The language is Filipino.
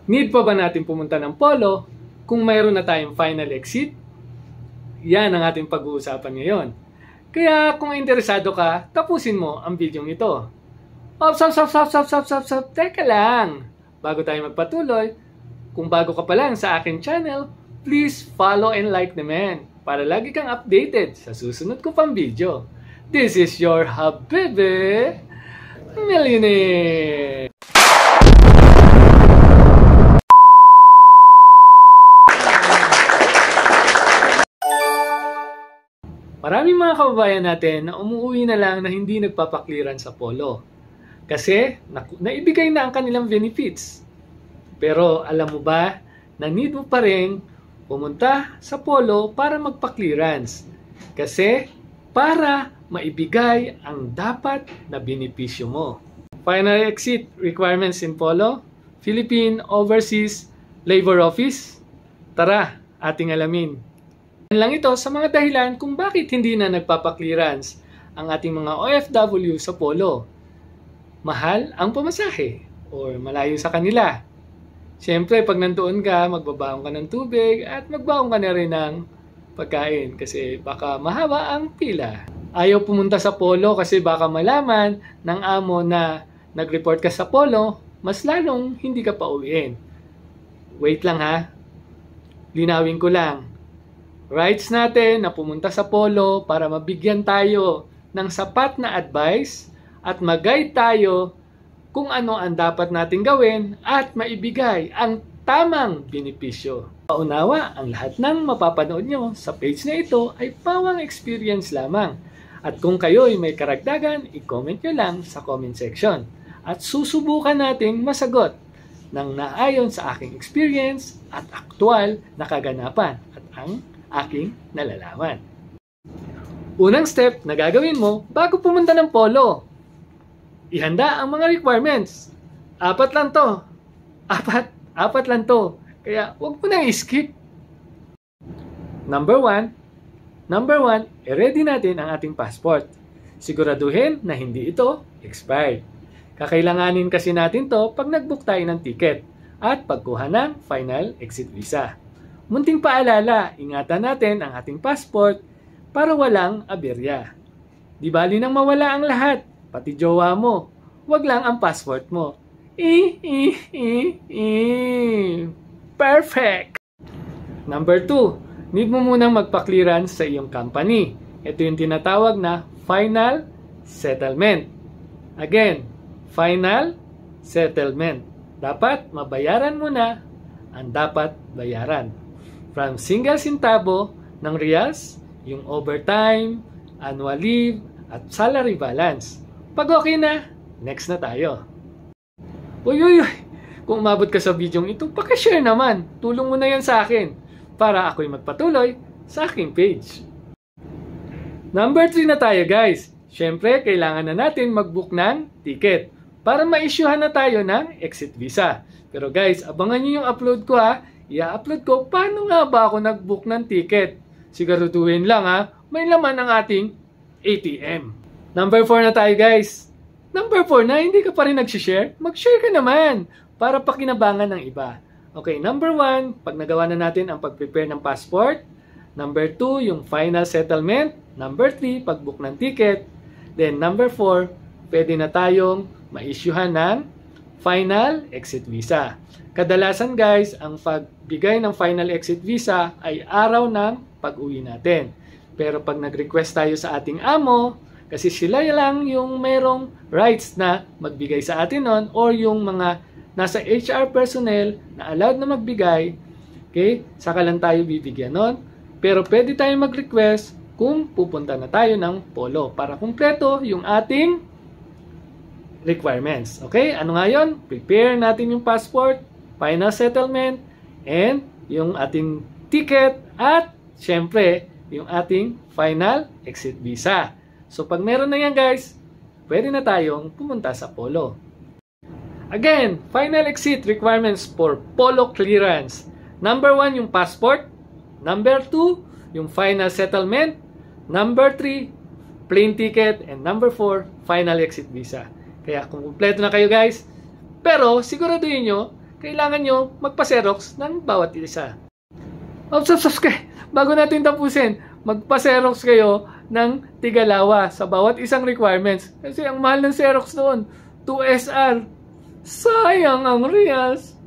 Need pa ba natin pumunta ng polo kung mayroon na tayong final exit? Yan ang ating pag-uusapan ngayon. Kaya kung interesado ka, tapusin mo ang video ito. Teka lang. Bago tayo magpatuloy, kung bago ka pa lang sa aking channel, please follow and like naman para lagi kang updated sa susunod ko pang video. This is your Habibi Millionaire! Maraming mga kababayan natin na umuwi na lang na hindi nagpapakliran sa polo. Kasi naibigay na ang kanilang benefits. Pero alam mo ba na need mo pa rin pumunta sa polo para magpa-clearance? Kasi para maibigay ang dapat na benepisyo mo. Final exit requirements in polo, Philippine Overseas Labor Office. Tara, ating alamin. Yan lang ito sa mga dahilan kung bakit hindi na nagpapa-clearance ang ating mga OFW sa polo. Mahal ang pamasahe or malayo sa kanila. Siyempre, pag nandoon ka, magbabaong ka ng tubig at magbaong ka na rin ng pagkain kasi baka mahaba ang pila. Ayaw pumunta sa polo kasi baka malaman ng amo na nag-report ka sa polo, mas lalong hindi ka pa uwiin. Wait lang ha. Linawin ko lang. Rights natin na pumunta sa polo para mabigyan tayo ng sapat na advice at mag-guide tayo kung ano ang dapat natin gawin at maibigay ang tamang benepisyo. Paunawa, ang lahat ng mapapanood nyo sa page na ito ay pawang experience lamang. At kung kayo'y may karagdagan, i-comment nyo lang sa comment section. At susubukan nating masagot ng naayon sa aking experience at aktwal na kaganapan at ang aking nalalaman. Unang step na gagawin mo bago pumunta ng polo. Ihanda ang mga requirements. Apat lang to. Apat lang to. Kaya huwag mo nang i-skip. Number one, i-ready natin ang ating passport. Siguraduhin na hindi ito expired. Kakailanganin kasi natin to pag nag-book tayo ng ticket at pagkuha ng final exit visa. Munting paalala, ingatan natin ang ating passport para walang aberya. Di bali nang mawala ang lahat, pati jowa mo. Wag lang ang passport mo. Perfect! Number 2, need mo munang magpa-clearance sa iyong company. Ito yung tinatawag na final settlement. Again, final settlement. Dapat mabayaran mo na ang dapat bayaran. From single centavo ng reals, yung overtime, annual leave, at salary balance. Pag okay na, next na tayo. Uy! Kung umabot ka sa video ito, pakishare naman. Tulong mo na yan sa akin para ako'y magpatuloy sa aking page. Number 3 na tayo guys. Siyempre, kailangan na natin mag-book ng ticket para ma-issuehan na tayo ng exit visa. Pero guys, abangan nyo yung upload ko ha. I-upload ko paano nga ba ako nag-book ng ticket. Siguraduhin lang ha, may laman ang ating ATM. Number 4 na tayo guys. Number 4 na hindi ka pa rin nag-share, mag-share ka naman para pakinabangan ng iba. Okay, number 1, pag nagawa na natin ang pag-prepare ng passport. Number 2, yung final settlement. Number 3, pag-book ng ticket. Then number 4, pwede na tayong ma-issuehan ng final exit visa. Kadalasan guys, ang pagbigay ng final exit visa ay araw ng pag-uwi natin. Pero pag nag-request tayo sa ating amo, kasi sila lang yung merong rights na magbigay sa atin nun or yung mga nasa HR personnel na allowed na magbigay, okay, saka lang tayo bibigyan nun. Pero pwede tayo mag-request kung pupunta na tayo ng polo para kumpleto yung ating requirements. Okay, ano nga yun? Prepare natin yung passport, final settlement, and yung ating ticket at syempre yung ating final exit visa. So pag meron na yan guys, pwede na tayong pumunta sa polo. Again, final exit requirements for polo clearance. Number 1, yung passport. Number 2, yung final settlement. Number 3, plane ticket. And number 4, final exit visa. Kaya kung kumpleto na kayo guys, pero siguraduhin nyo, kailangan nyo magpa-Xerox ng bawat isa. Bago natin tapusin, magpa-Xerox kayo ng tigalawa sa bawat isang requirements. Kasi ang mahal ng Xerox doon, 2SR. Sayang ang reals.